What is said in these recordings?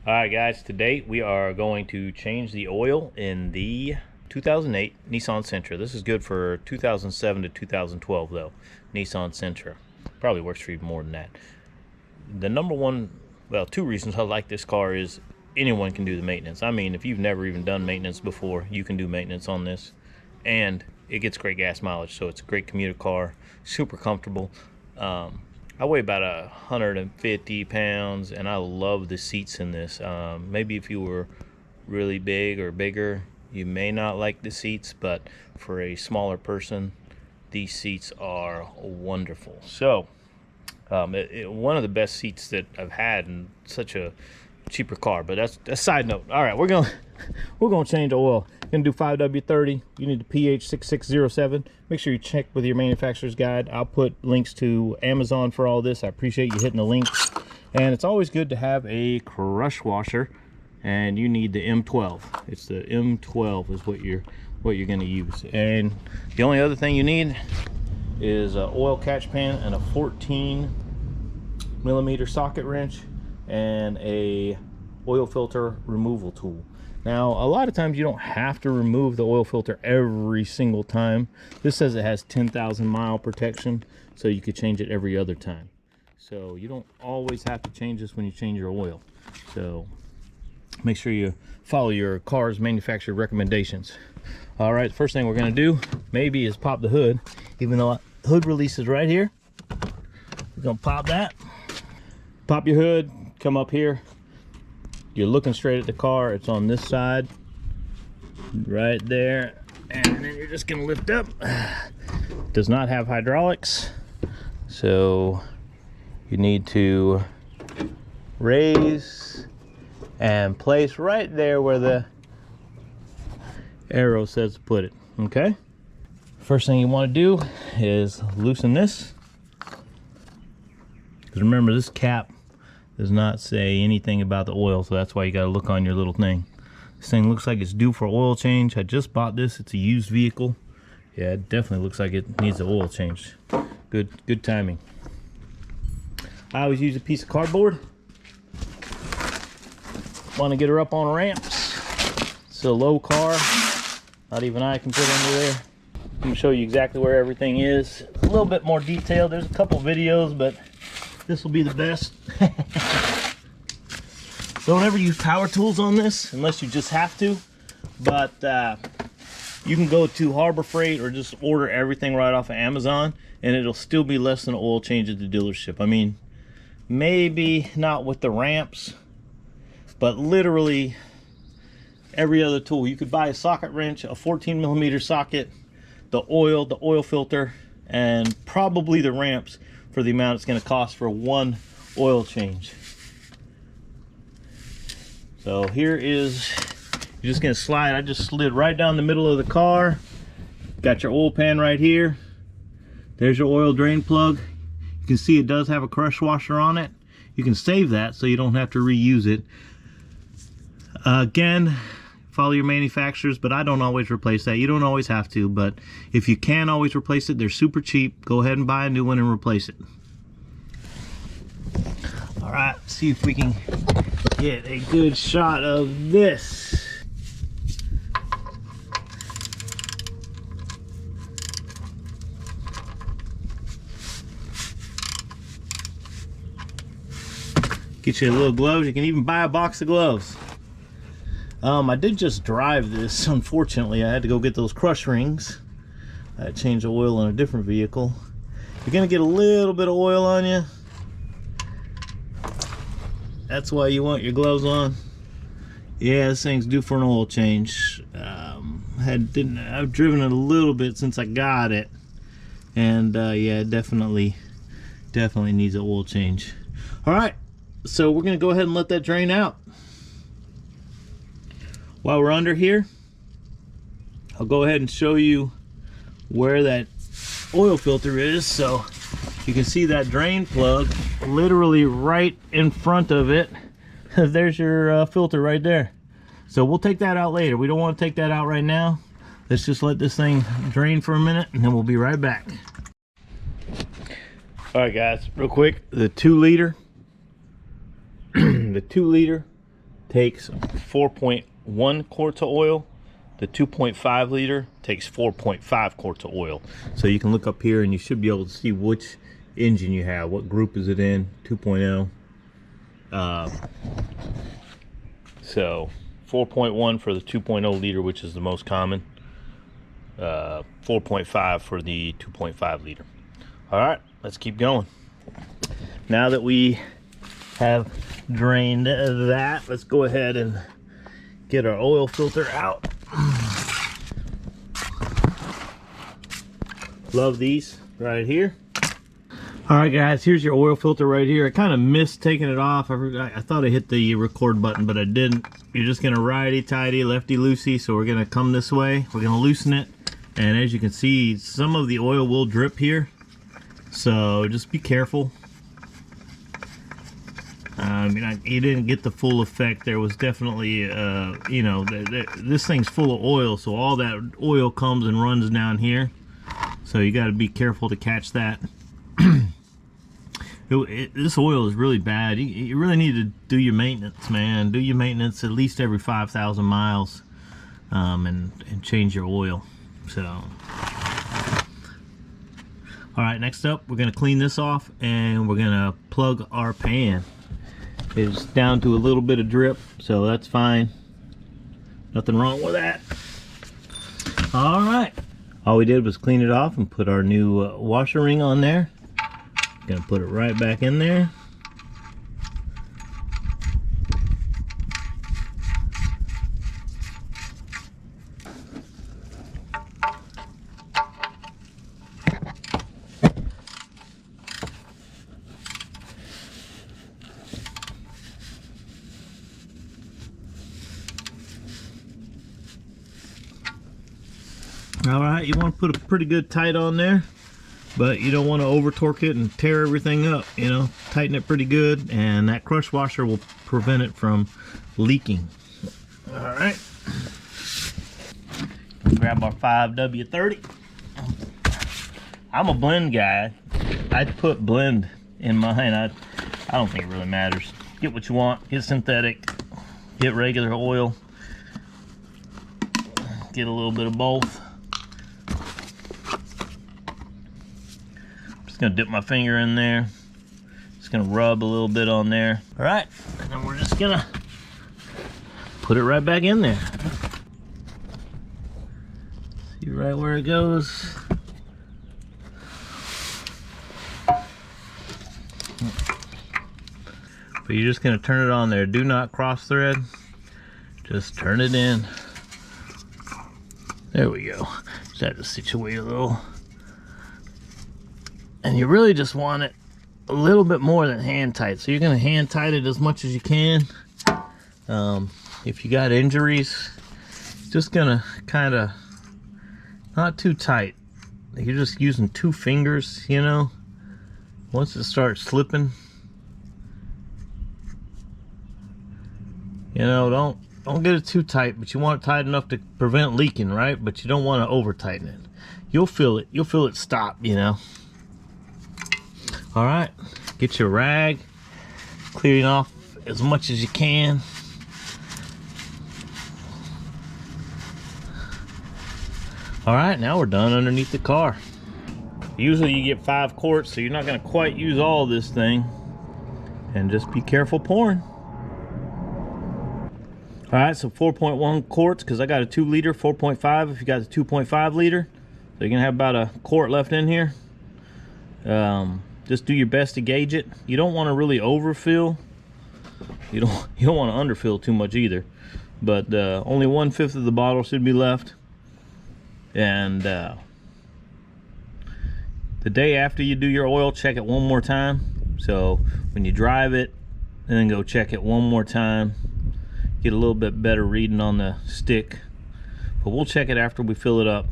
Alright guys, today we are going to change the oil in the 2008 Nissan Sentra. This is good for 2007 to 2012 though. Nissan Sentra. Probably works for even more than that. The number one, well, two reasons I like this car is anyone can do the maintenance. I mean, if you've never even done maintenance before, you can do maintenance on this. And it gets great gas mileage, so it's a great commuter car, super comfortable. I weigh about 150 pounds, and I love the seats in this. Maybe if you were really big or bigger, you may not like the seats, but for a smaller person, these seats are wonderful. So, one of the best seats that I've had in such a cheaper car. But that's a side note. All right, we're gonna change oil. Gonna do 5W30. You need the PH6607. Make sure you check with your manufacturer's guide. I'll put links to Amazon for all this. I appreciate you hitting the links. And it's always good to have a crush washer, and you need the M12. It's the M12 is what you're gonna use. And the only other thing you need is an oil catch pan and a 14mm socket wrench and a oil filter removal tool. Now, a lot of times you don't have to remove the oil filter every single time. This says it has 10,000 mile protection, so you could change it every other time. So you don't always have to change this when you change your oil. So make sure you follow your car's manufacturer recommendations. All right, the first thing we're gonna do maybe is pop the hood, even though the hood release is right here. We're gonna pop that. Pop your hood, come up here. You're looking straight at the car. It's on this side right there, and then you're just gonna lift up. Does not have hydraulics, so you need to raise and place right there where the arrow says to put it. Okay, first thing you want to do is loosen this, because remember, this cap does not say anything about the oil, so that's why you got to look on your little thing. This thing looks like it's due for oil change. I just bought this. It's a used vehicle. Yeah, it definitely looks like it needs an oil change. Good timing. I always use a piece of cardboard. Want to get her up on ramps. It's a low car. Not even I can put under there. I'm going to show you exactly where everything is. A little bit more detailed. There's a couple videos, but this will be the best. Don't ever use power tools on this unless you just have to, but you can go to Harbor Freight or just order everything right off of Amazon, and it'll still be less than an oil change at the dealership. I mean, maybe not with the ramps, but literally every other tool. You could buy a socket wrench, a 14mm socket, the oil filter, and probably the ramps for the amount it's going to cost for one oil change. So here is, you're just going to slide. I just slid right down the middle of the car. Got your oil pan right here. There's your oil drain plug. You can see it does have a crush washer on it. You can save that so you don't have to reuse it. Again, follow your manufacturers, but I don't always replace that. You don't always have to, but if you can always replace it, they're super cheap. Go ahead and buy a new one and replace it. All right, see if we can get a good shot of this. Get you a little gloves. You can even buy a box of gloves. I did just drive this. Unfortunately, I had to go get those crush rings. I changed the oil in a different vehicle. You're gonna get a little bit of oil on you. That's why you want your gloves on. Yeah, this thing's due for an oil change. I've driven it a little bit since I got it, and yeah, it definitely needs an oil change. All right, so we're gonna go ahead and let that drain out. While we're under here, I'll go ahead and show you where that oil filter is. So you can see that drain plug literally right in front of it. There's your filter right there. So we'll take that out later. We don't want to take that out right now. Let's just let this thing drain for a minute, and then we'll be right back. All right guys, real quick, the 2 liter the 2 liter takes 4.1 quarts of oil. The 2.5 liter takes 4.5 quarts of oil. So you can look up here and you should be able to see which engine you have. What group is it in? 2.0. So 4.1 for the 2.0 liter, which is the most common. 4.5 for the 2.5 liter. All right, let's keep going. Now that we have drained that, let's go ahead and get our oil filter out. Love these right here. All right, guys, here's your oil filter right here. I kind of missed taking it off. I thought I hit the record button, but I didn't. You're just gonna righty-tighty, lefty-loosey. So we're gonna come this way. We're gonna loosen it. And as you can see, some of the oil will drip here. So just be careful. You didn't get the full effect. There was definitely, you know, this thing's full of oil, so all that oil comes and runs down here. So you got to be careful to catch that. This oil is really bad. You really need to do your maintenance, man. Do your maintenance at least every 5,000 miles, and change your oil. So, all right. Next up, we're gonna clean this off, and we're gonna plug our pan. It's down to a little bit of drip, so that's fine. Nothing wrong with that. All right. All we did was clean it off and put our new washer ring on there. Gonna put it right back in there. All right, you want to put a pretty good tight on there, but you don't want to over torque it and tear everything up. You know, tighten it pretty good, and that crush washer will prevent it from leaking. All right, grab our 5W30. I'm a blend guy. I'd put blend in mine. I don't think it really matters. Get what you want. Get synthetic. Get regular oil. Get a little bit of both. Gonna dip my finger in there, just gonna rub a little bit on there. All right, and then we're just gonna put it right back in there. See right where it goes. But you're just gonna turn it on there. Do not cross thread, just turn it in. There we go. Just have to situate a little. And you really just want it a little bit more than hand tight. So you're gonna hand tight it as much as you can. If you got injuries, just gonna kind of, not too tight. You're just using 2 fingers, you know. Once it starts slipping, you know, don't get it too tight, but you want it tight enough to prevent leaking, right? But you don't want to over tighten it. You'll feel it stop, you know. All right, get your rag, clearing off as much as you can. All right, now we're done underneath the car. Usually you get 5 quarts, so you're not gonna quite use all this thing. And just be careful pouring. All right, so 4.1 quarts, because I got a 2 liter, 4.5 if you got the 2.5 liter. So you're gonna have about a quart left in here. Just do your best to gauge it. You don't want to really overfill. You don't want to underfill too much either. But only 1/5 of the bottle should be left. And the day after you do your oil, check it one more time. So when you drive it, and then go check it one more time. Get a little bit better reading on the stick. But we'll check it after we fill it up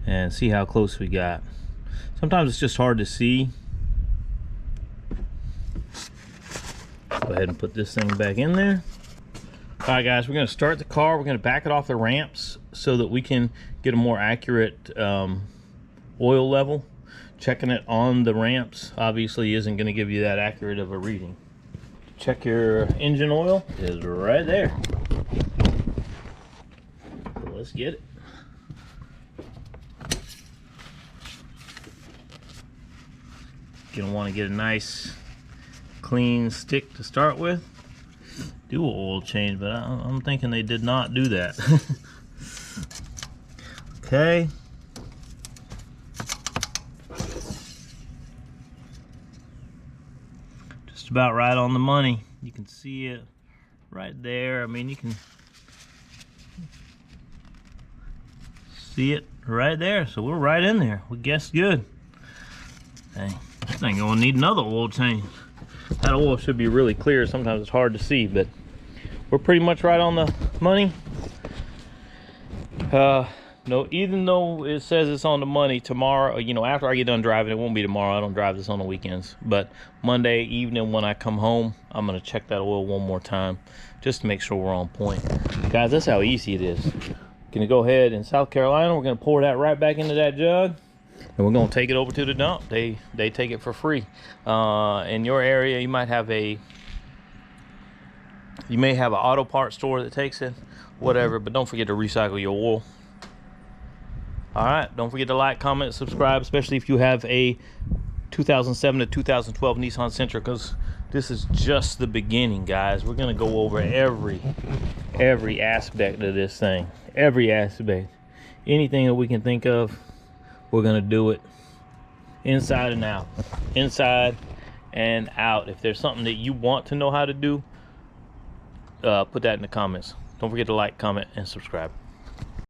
and see how close we got. Sometimes it's just hard to see. Go ahead and put this thing back in there. All right, guys, we're going to start the car. We're going to back it off the ramps so that we can get a more accurate oil level. Checking it on the ramps obviously isn't going to give you that accurate of a reading. To check your engine oil is right there. So let's get it. You're gonna want to get a nice clean stick to start with. Do an oil change, but I'm thinking they did not do that. Okay. Just about right on the money. You can see it right there. I mean, you can see it right there. So we're right in there. We guessed good. Dang, this thing gonna need another oil change. That oil should be really clear. Sometimes it's hard to see, but we're pretty much right on the money. No, even though it says it's on the money, tomorrow, you know, after I get done driving, it won't be tomorrow. I don't drive this on the weekends. But Monday evening when I come home, I'm going to check that oil one more time just to make sure we're on point. Guys, that's how easy it is. Gonna go ahead in South Carolina, we're going to pour that right back into that jug. And we're going to take it over to the dump. They take it for free. In your area, you may have an auto parts store that takes it, whatever, but don't forget to recycle your oil. All right, don't forget to like, comment, subscribe, especially if you have a 2007 to 2012 Nissan Sentra, because this is just the beginning, guys. We're gonna go over every aspect of this thing, every aspect, anything that we can think of. We're gonna do it inside and out, inside and out. If there's something that you want to know how to do, put that in the comments. Don't forget to like, comment, and subscribe.